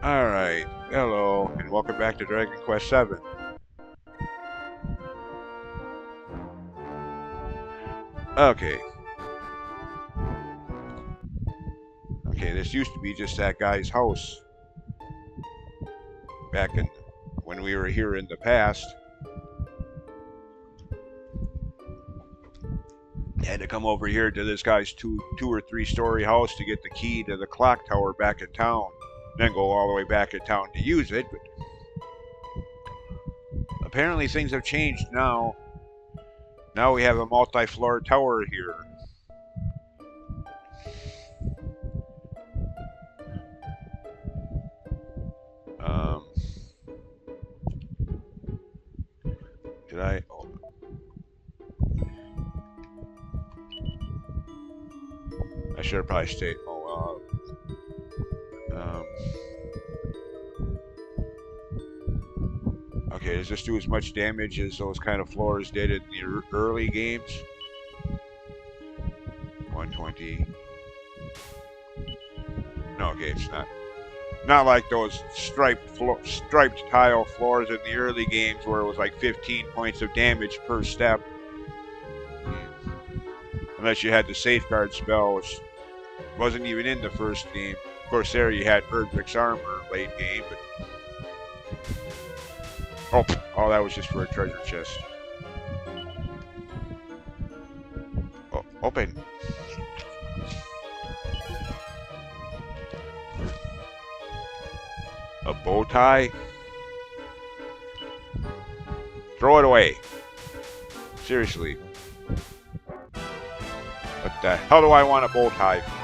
Alright, hello, and welcome back to Dragon Quest VII. Okay. Okay, this used to be just that guy's house. Back in when we were here in the past. Had to come over here to this guy's two or three story house to get the key to the clock tower back in town. Then go all the way back in town to use it, but apparently things have changed now. Now we have a multi-floor tower here. Did I? Oh. I should have probably stayed. Okay, does this do as much damage as those kind of floors did in the early games? 120. No, okay, it's not like those striped tile floors in the early games where it was like 15 points of damage per step. Unless you had the safeguard spell, which wasn't even in the first game. Of course, there you had Erdrick's armor late game, but oh, that was just for a treasure chest. Oh, open. A bow tie? Throw it away. Seriously. What the hell do I want a bow tie for?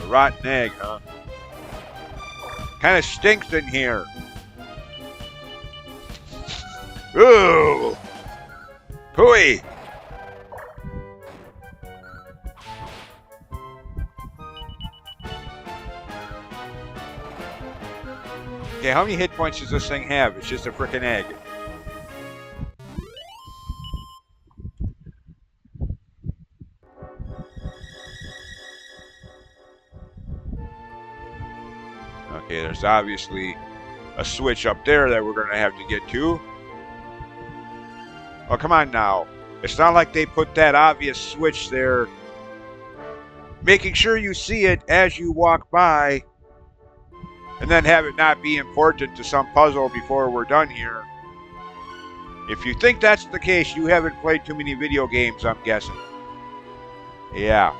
A rotten egg, huh? Kinda stinks in here. Ooh! Hooey! Okay, how many hit points does this thing have? It's just a frickin' egg. Okay, there's obviously a switch up there that we're going to have to get to. Oh, come on now. It's not like they put that obvious switch there. Making sure you see it as you walk by. And then have it not be important to some puzzle before we're done here. If you think that's the case, you haven't played too many video games, I'm guessing. Yeah.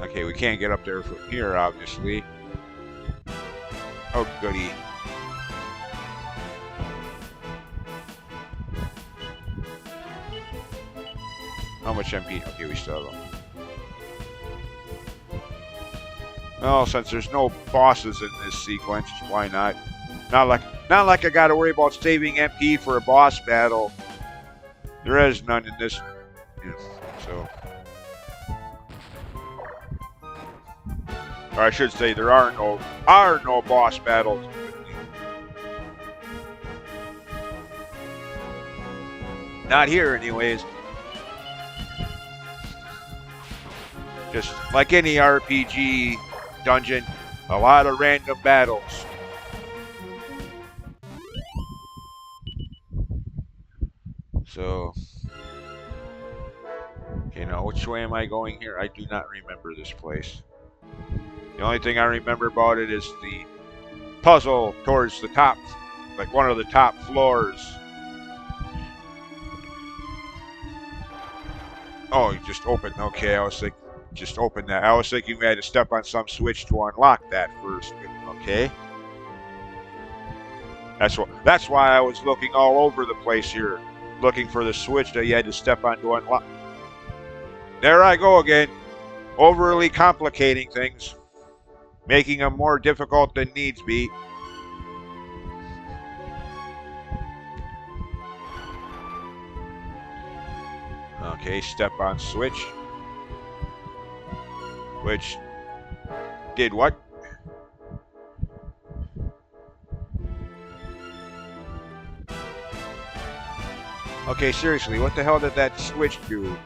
Okay, we can't get up there from here, obviously. Oh, goody. How much MP? Okay, we still have them. Well, since there's no bosses in this sequence, why not? Not like I gotta worry about saving MP for a boss battle. There is none in this, so. Or I should say there are no boss battles. Not here, anyways. Just like any RPG dungeon, a lot of random battles. So, okay, now which way am I going here? I do not remember this place. The only thing I remember about it is the puzzle towards the top, like one of the top floors. Oh, you just opened. Okay, I was thinking, just open that. I was thinking we had to step on some switch to unlock that first. Okay. That's why I was looking all over the place here, looking for the switch that you had to step on to unlock. There I go again, overly complicating things, making them more difficult than needs be. Okay, step on switch. Which Did what? Okay, seriously, what the hell did that switch do?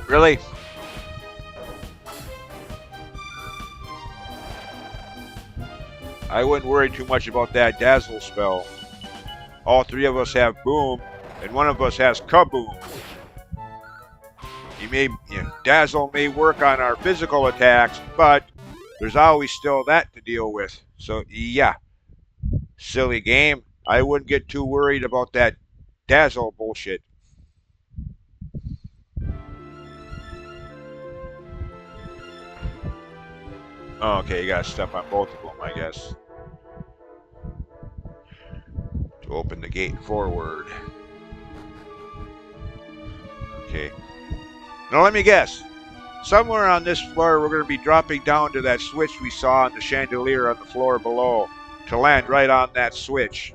Really? I wouldn't worry too much about that dazzle spell. All three of us have boom, and one of us has kaboom. Dazzle may work on our physical attacks, but there's always still that to deal with. So yeah, silly game. I wouldn't get too worried about that dazzle bullshit. Oh, okay, you gotta step on both of them, I guess. To open the gate forward. Okay. Now let me guess. Somewhere on this floor, we're going to be dropping down to that switch we saw on the chandelier on the floor below to land right on that switch.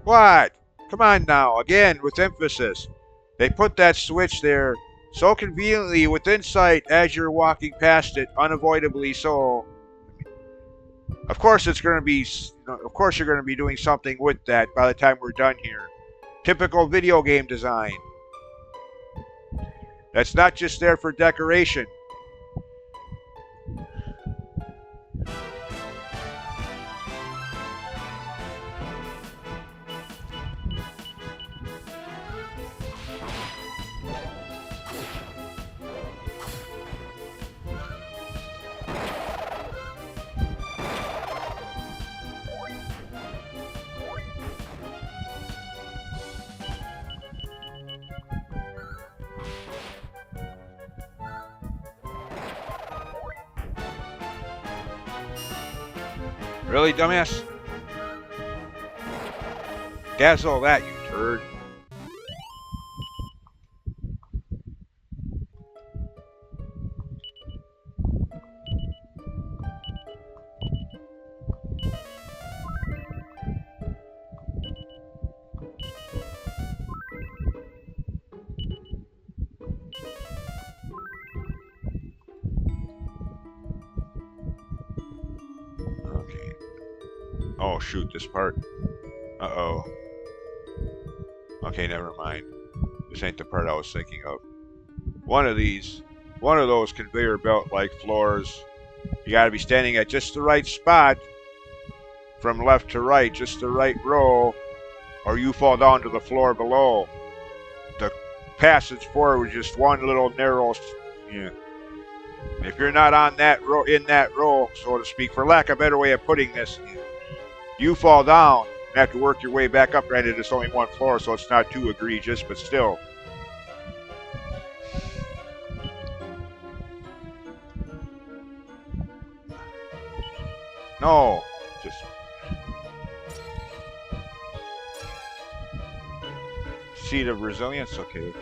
What? Come on now, again, with emphasis. They put that switch there so conveniently within sight as you're walking past it, unavoidably so. Of course it's going to be, of course you're going to be doing something with that by the time we're done here. Typical video game design. That's not just there for decoration. Really, dumbass? Dazzle that, you turd. Okay. Oh, shoot, this part. Uh-oh. Okay, never mind. This ain't the part I was thinking of. One of those conveyor belt-like floors, you gotta be standing at just the right spot, from left to right, just the right row, or you fall down to the floor below. The passage forward is just one little narrow, yeah. If you're not on that row, in that row, so to speak, for lack of a better way of putting this, you fall down and have to work your way back up. Granted, it's only one floor, so it's not too egregious, but still. No, just seed of resilience. Okay.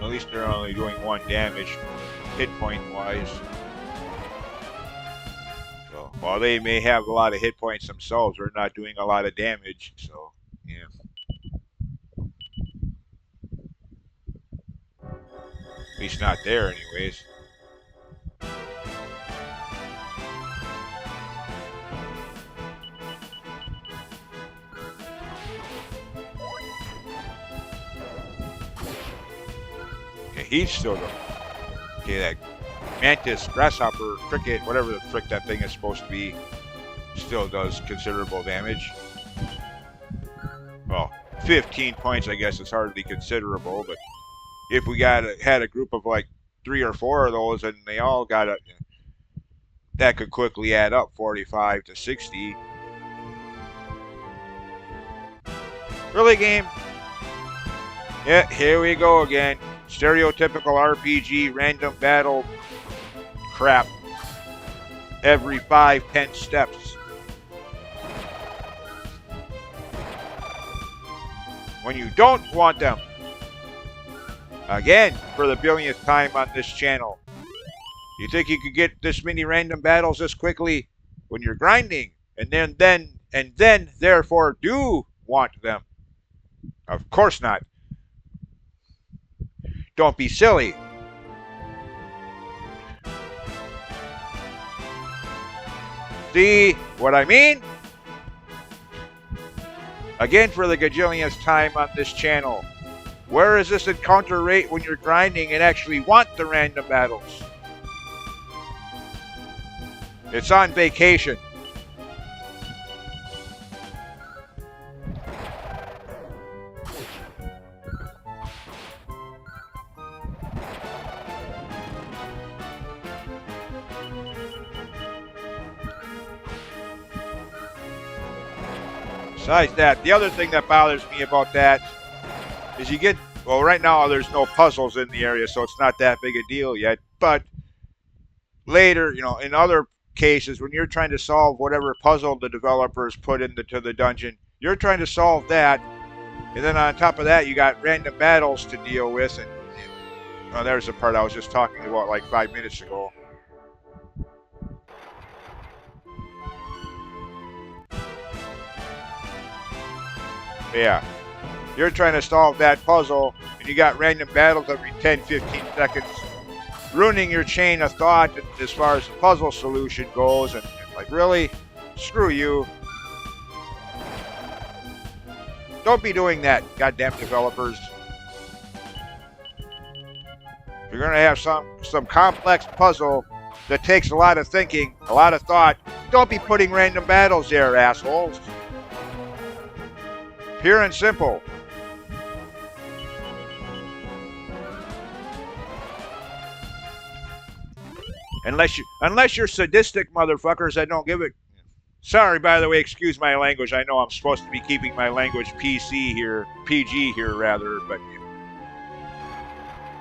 At least they're only doing one damage, hit point wise. So while they may have a lot of hit points themselves, they're not doing a lot of damage. So yeah. At least not there, anyways. Okay, he's still going. Okay, that mantis, grasshopper, cricket, whatever the frick that thing is supposed to be, still does considerable damage. Well, 15 points, I guess, is hardly considerable, but if we had a group of like 3 or 4 of those and they all got a that could quickly add up 45 to 60. Really, game? Yeah, here we go again. Stereotypical RPG random battle crap. Every 5-10 steps. When you don't want them. Again, for the billionth time on this channel. You think you could get this many random battles this quickly when you're grinding, and then therefore do want them? Of course not. Don't be silly. See what I mean? Again, for the gajillionth time on this channel. Where is this encounter rate when you're grinding and actually want the random battles? It's on vacation. Besides that, the other thing that bothers me about that is you get, well, right now there's no puzzles in the area, so it's not that big a deal yet. But later, you know, in other cases, when you're trying to solve whatever puzzle the developers put into the dungeon, you're trying to solve that, and then on top of that, you got random battles to deal with. And oh, there's the part I was just talking about like 5 minutes ago. Yeah, you're trying to solve that puzzle, and you got random battles every 10, 15 seconds, ruining your chain of thought as far as the puzzle solution goes. And like, really? Screw you. Don't be doing that, goddamn developers. If you're going to have some complex puzzle that takes a lot of thinking, a lot of thought, don't be putting random battles there, assholes. Pure and simple. Unless you're sadistic motherfuckers that don't give it. Sorry, by the way, excuse my language. I know I'm supposed to be keeping my language PG here, but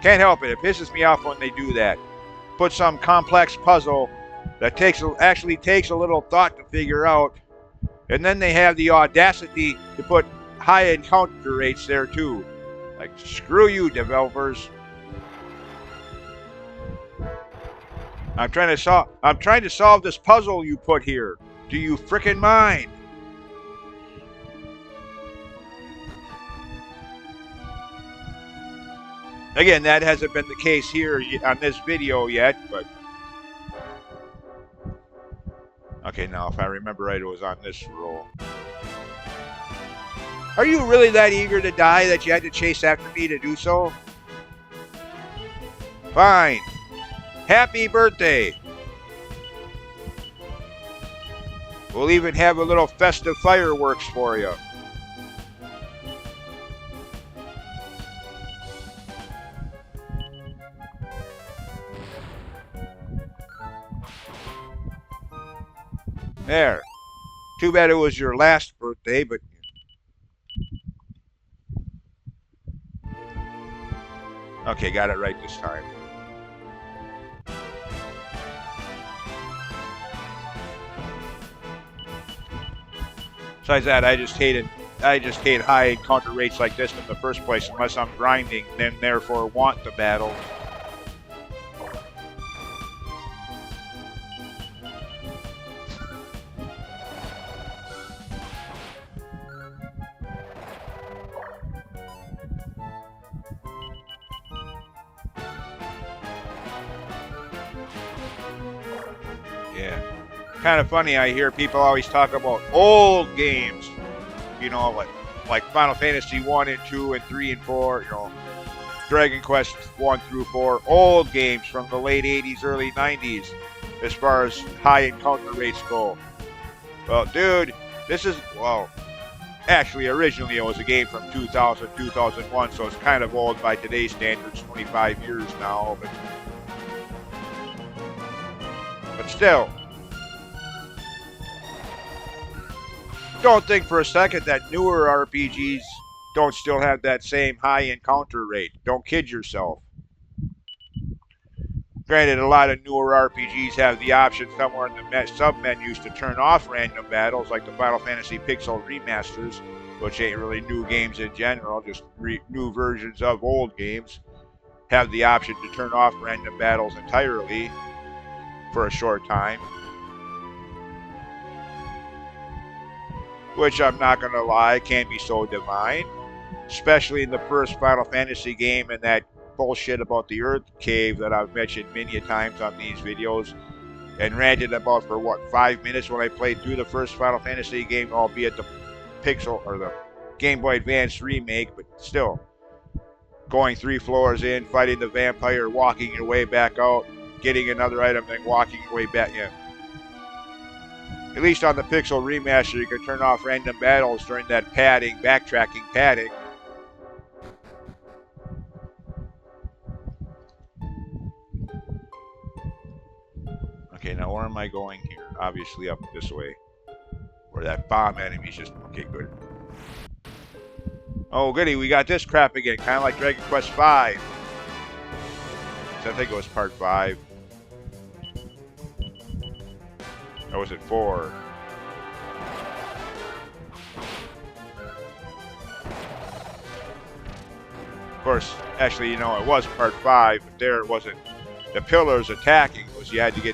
can't help it. It pisses me off when they do that. Put some complex puzzle that actually takes a little thought to figure out, and then they have the audacity to put high encounter rates there too. Like, screw you, developers. I'm trying to solve this puzzle you put here. Do you frickin' mind? Again, that hasn't been the case here on this video yet, but okay, now if I remember right, it was on this roll. Are you really that eager to die that you had to chase after me to do so? Fine. Happy birthday. We'll even have a little festive fireworks for you. There. Too bad it was your last birthday, but okay, got it right this time. Besides that, I just hate high encounter rates like this in the first place, unless I'm grinding, then therefore want the battle. Yeah. Kind of funny, I hear people always talk about old games, you know, like Final Fantasy 1 and 2 and 3 and 4, you know, Dragon Quest 1 through 4, old games from the late 80s, early 90s, as far as high encounter rates go. Well, dude, this is, well, actually, originally it was a game from 2000, 2001, so it's kind of old by today's standards, 25 years now, but still, Don't think for a second that newer RPGs don't still have that same high encounter rate. Don't kid yourself. Granted, a lot of newer RPGs have the option somewhere in the sub-menus to turn off random battles, like the Final Fantasy Pixel remasters, which ain't really new games in general, just new versions of old games, have the option to turn off random battles entirely for a short time. Which, I'm not going to lie, can be so divine, especially in the first Final Fantasy game and that bullshit about the Earth Cave that I've mentioned many times on these videos and ranted about for what, 5 minutes when I played through the first Final Fantasy game, albeit the Pixel or the Game Boy Advance remake, but still. Going 3 floors in, fighting the vampire, walking your way back out, getting another item, then walking your way back in. At least on the Pixel remaster, you can turn off random battles during that backtracking padding. Okay, now where am I going here? Obviously up this way. Where that bomb enemy's just... Okay, good. Oh, goody, we got this crap again. Kind of like Dragon Quest V. I think it was part 5. Or was it 4? Of course, actually, you know, it was part 5, but there it wasn't. The pillars attacking was you had to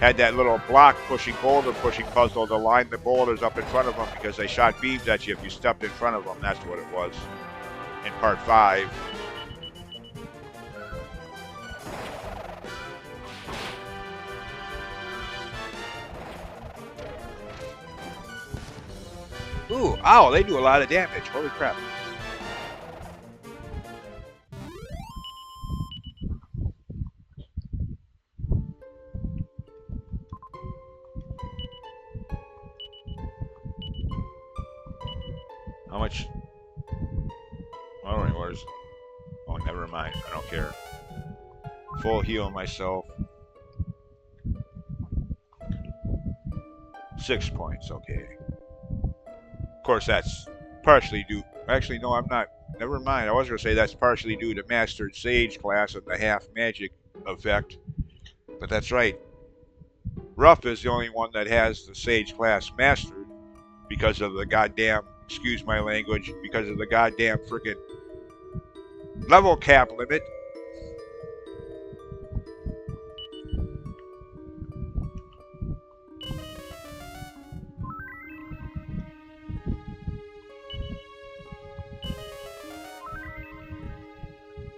had that little block pushing, boulder pushing puzzle to line the boulders up in front of them because they shot beams at you if you stepped in front of them. That's what it was in part 5. Ooh, ow, they do a lot of damage. Holy crap. How much? Oh, never mind. I don't care. Full heal myself. 6 points, okay. Of course, that's partially due. Actually, no, I'm not. Never mind. I was going to say that's partially due to Mastered Sage class and the half magic effect. But that's right. Ruff is the only one that has the Sage class mastered because of the goddamn, excuse my language, because of the goddamn frickin' level cap limit.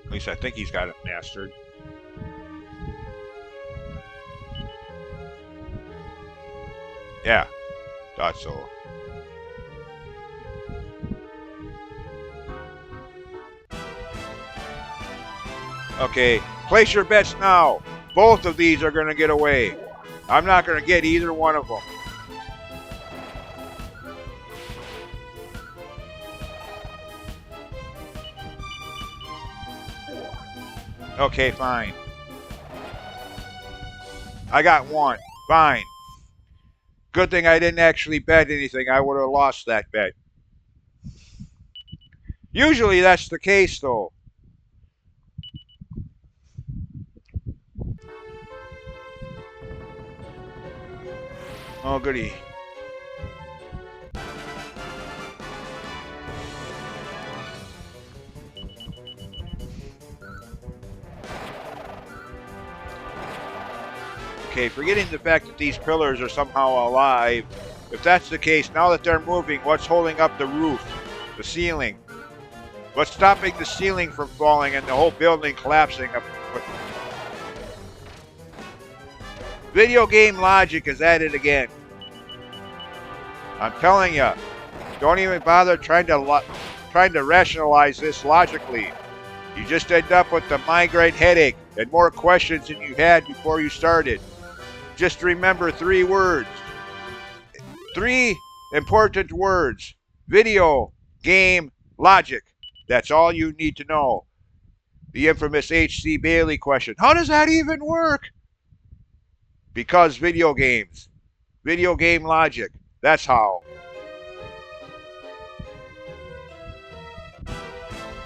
At least I think he's got it mastered. Yeah, thought so. Okay, place your bets now. Both of these are going to get away. I'm not going to get either one of them. Okay, fine. I got one. Fine. Good thing I didn't actually bet anything. I would have lost that bet. Usually that's the case, though. Oh, goody. Okay, forgetting the fact that these pillars are somehow alive. If that's the case, now that they're moving, what's holding up the roof, the ceiling? What's stopping the ceiling from falling and the whole building collapsing? Video game logic is at it again. I'm telling you, don't even bother trying to rationalize this logically. You just end up with the migraine headache and more questions than you had before you started. Just remember 3 words. 3 important words. Video game logic. That's all you need to know. The infamous H.C. Bailey question. How does that even work? Because video games. Video game logic. That's how.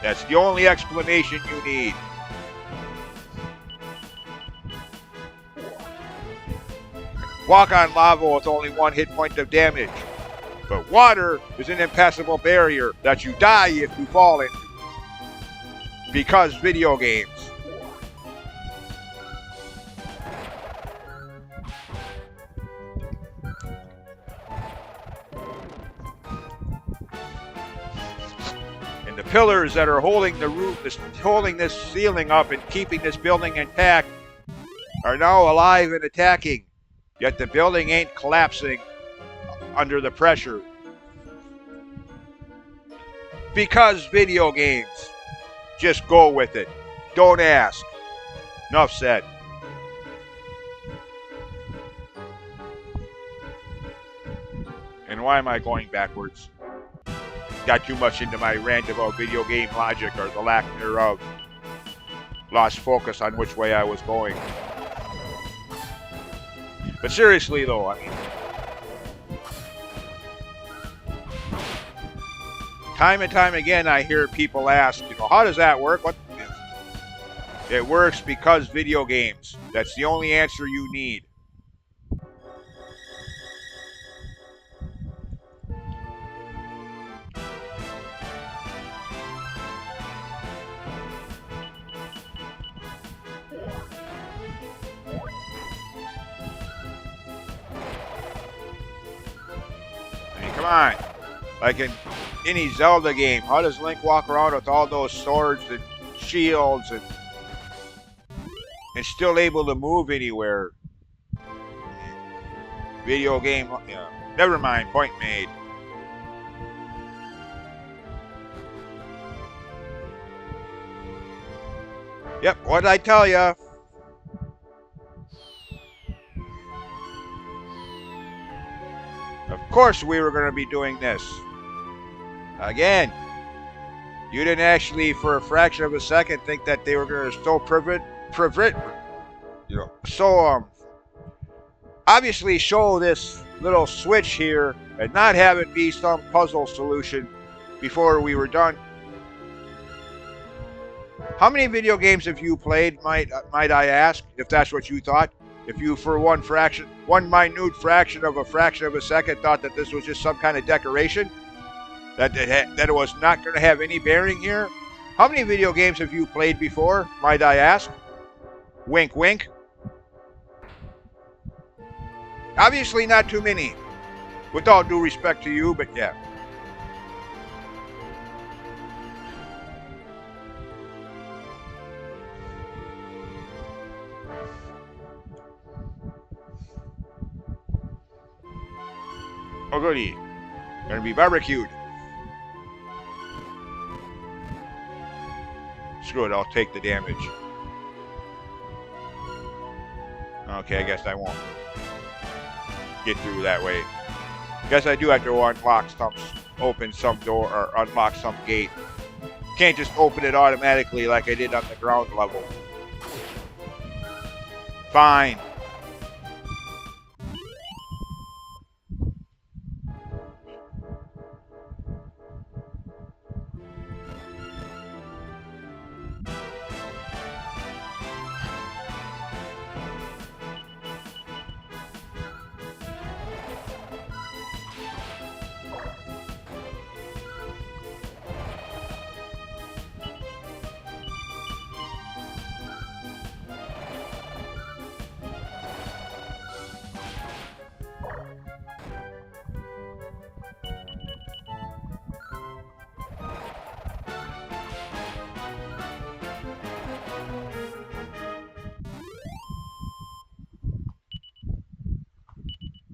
That's the only explanation you need. Walk on lava with only 1 hit point of damage. But water is an impassable barrier that you die if you fall into. Because video games. And the pillars that are holding the roof, holding this ceiling up and keeping this building intact are now alive and attacking. Yet the building ain't collapsing under the pressure. Because video games. Just go with it. Don't ask. Enough said. And why am I going backwards? Got too much into my rant about video game logic or the lack thereof. Lost focus on which way I was going. But seriously though, I mean, time and time again I hear people ask, how does that work? What? It works because video games. That's the only answer you need. Come on. Like in any Zelda game, how does Link walk around with all those swords and shields and still able to move anywhere? Video game, never mind, point made. Yep, what'd I tell ya? Of course we were going to be doing this. Again, you didn't actually, for a fraction of a second, think that they were going to so obviously show this little switch here and not have it be some puzzle solution before we were done. How many video games have you played, might I ask, if that's what you thought? If you, for one minute fraction of a second, thought that this was just some kind of decoration, that it was not going to have any bearing here? How many video games have you played before, might I ask? Wink, wink. Obviously not too many. With all due respect to you, but yeah. Oh goody. Gonna be barbecued. Screw it, I'll take the damage. Okay, I guess I won't get through that way. Guess I do have to open some door or unlock some gate. Can't just open it automatically like I did on the ground level. Fine.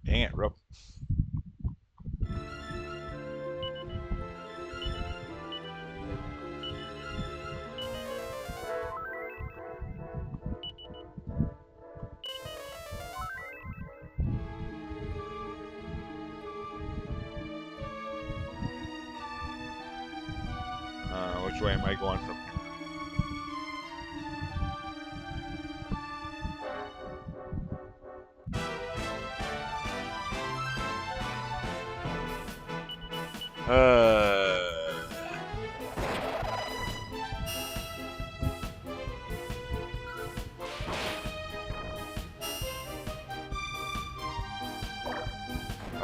Dang it, Rook. Which way am I going from?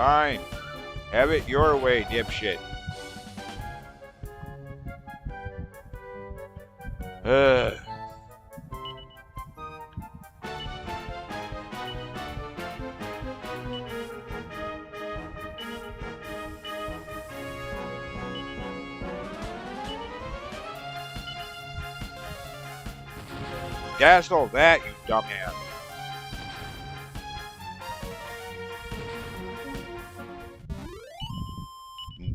Fine. Have it your way, dipshit. Ugh. Dazzle that, you dumbass.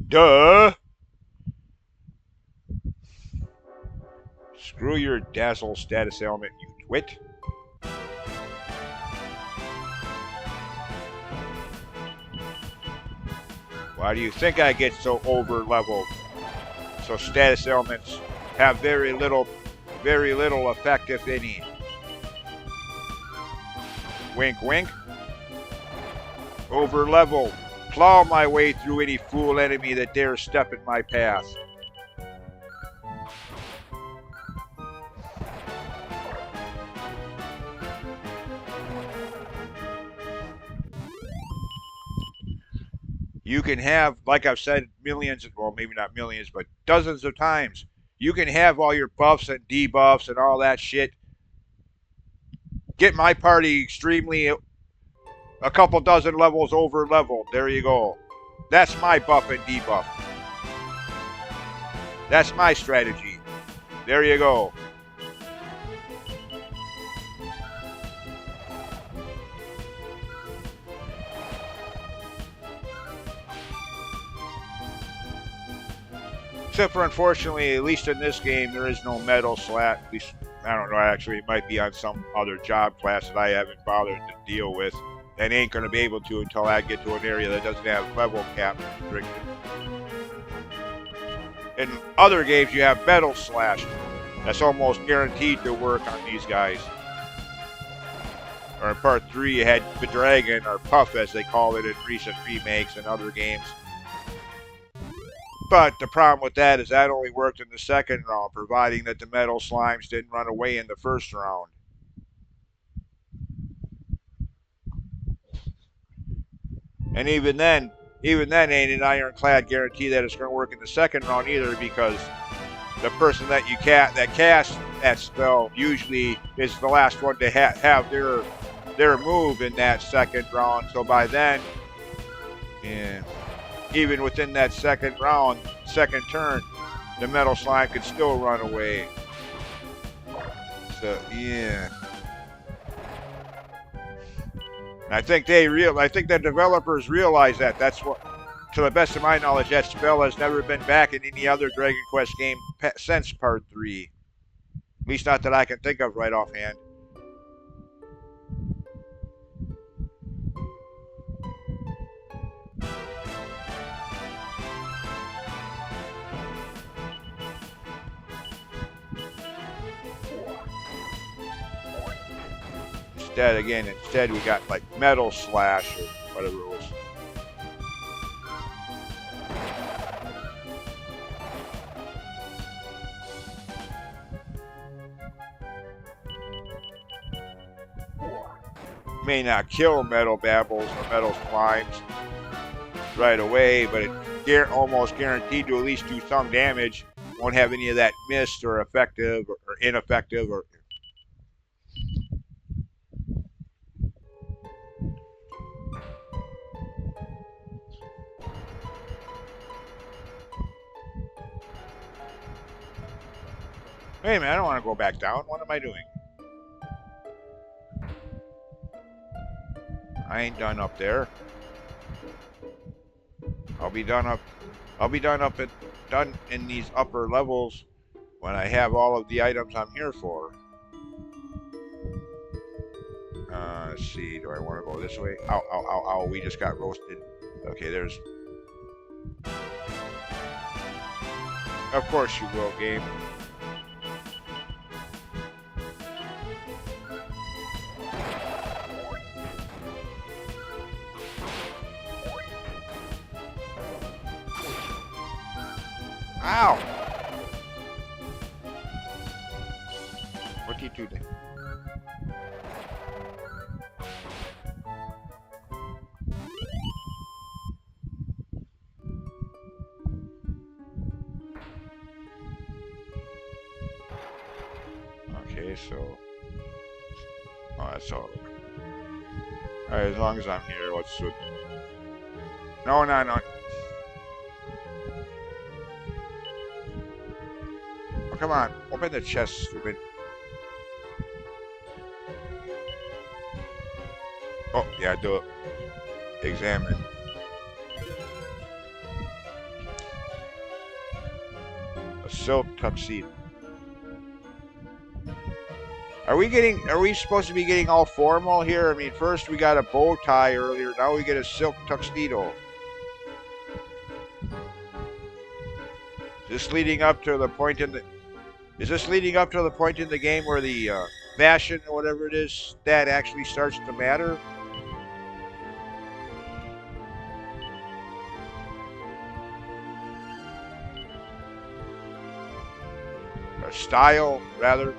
Duh. Screw your dazzle status element, you twit. Why do you think I get so over leveled? So status elements have very little effect, if any. Wink, wink. Over level. Plow my way through any fool enemy that dares step in my path. You can have, like I've said millions, well, maybe not millions, but dozens of times, you can have all your buffs and debuffs and all that shit. Get my party extremely, a couple dozen levels over leveled. There you go. That's my buff and debuff. That's my strategy. There you go. Except for, unfortunately, at least in this game, there is no metal slat. At least, I don't know, actually, it might be on some other job class that I haven't bothered to deal with. And ain't going to be able to until I get to an area that doesn't have level cap restriction. In other games, you have metal slash. That's almost guaranteed to work on these guys. Or in part 3, you had the dragon, or puff as they call it in recent remakes and other games. But the problem with that is that only worked in the second round, providing that the metal slimes didn't run away in the first round. And even then ain't an ironclad guarantee that it's going to work in the second round either, because the person that casts that spell usually is the last one to have their move in that second round. So by then, yeah. Even within that second round, second turn, the metal slime could still run away. So yeah, I think the developers realize that. That's what, to the best of my knowledge, that spell has never been back in any other Dragon Quest game since Part 3. At least not that I can think of right offhand. Instead we got like metal slash or whatever it was. May not kill metal babbles or metal slimes right away, but it's almost guaranteed to at least do some damage. Won't have any of that mist or effective or ineffective or. Wait a minute, I don't want to go back down. What am I doing? I ain't done up there. I'll be done in these upper levels when I have all of the items I'm here for. Let's see, do I want to go this way? Ow, ow, ow, ow, we just got roasted. Okay, there's... Of course you will, game. Ow! What do you do then? Okay, so... Oh, that's all. Alright, as long as I'm here, let's... No, no, no. Oh, come on. Open the chest, stupid. Oh, yeah, do it. Examine. A silk tuxedo. Are we supposed to be getting all formal here? I mean, first we got a bow tie earlier, now we get a silk tuxedo. Is this leading up to the point in the... Is this leading up to the point in the game where the fashion or whatever it is, that actually starts to matter? Or style, rather.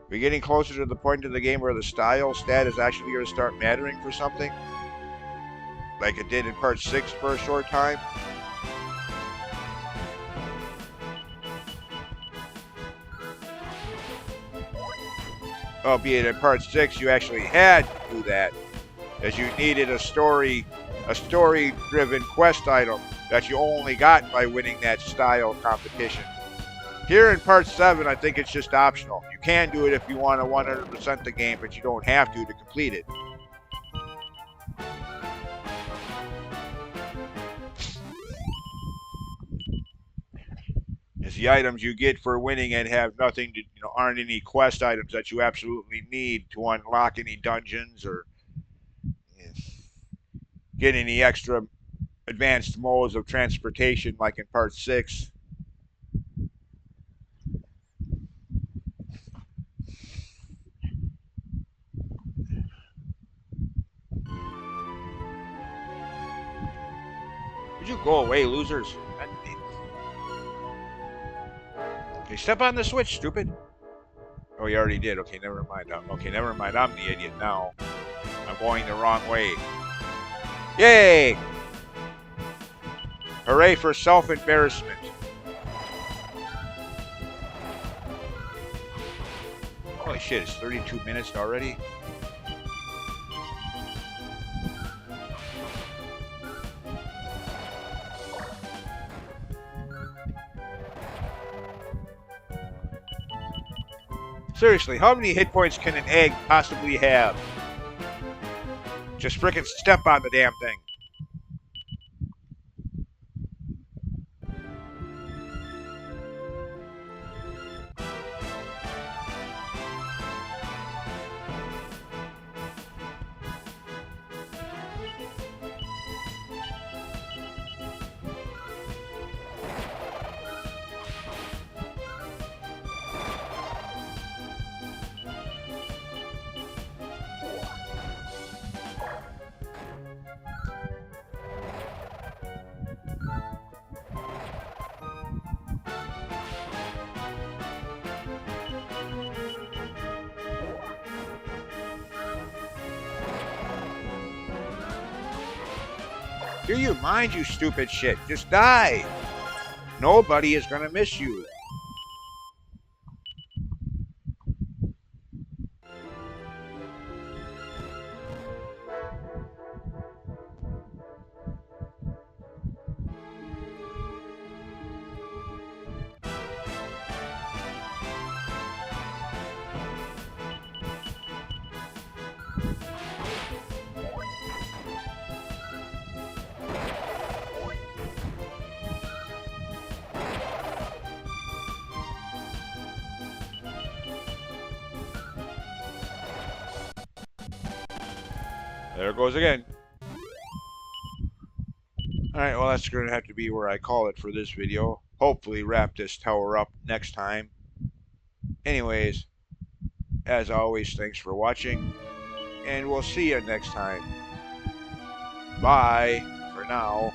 We're getting closer to the point of the game where the style stat is actually going to start mattering for something, like it did in part 6 for a short time. Albeit in part 6 you actually had to do that, as you needed a story-driven quest item that you only got by winning that style competition. Here in part 7, I think it's just optional. You can do it if you want to 100% the game, but you don't have to complete it. As the items you get for winning and have nothing to, aren't any quest items that you absolutely need to unlock any dungeons or get any extra advanced modes of transportation like in part 6. Would you go away, losers? Okay, step on the switch, stupid. Oh, you already did. Okay, never mind. Okay, never mind. I'm the idiot now. I'm going the wrong way. Yay! Hooray for self-embarrassment. Holy shit, it's 32 minutes already? Seriously, how many hit points can an egg possibly have? Just frickin' step on the damn thing. Do you mind, you stupid shit? Just die. Nobody is gonna miss you. There it goes again. Alright, well that's going to have to be where I call it for this video. Hopefully wrap this tower up next time. Anyways, as always, thanks for watching, and we'll see you next time. Bye, for now.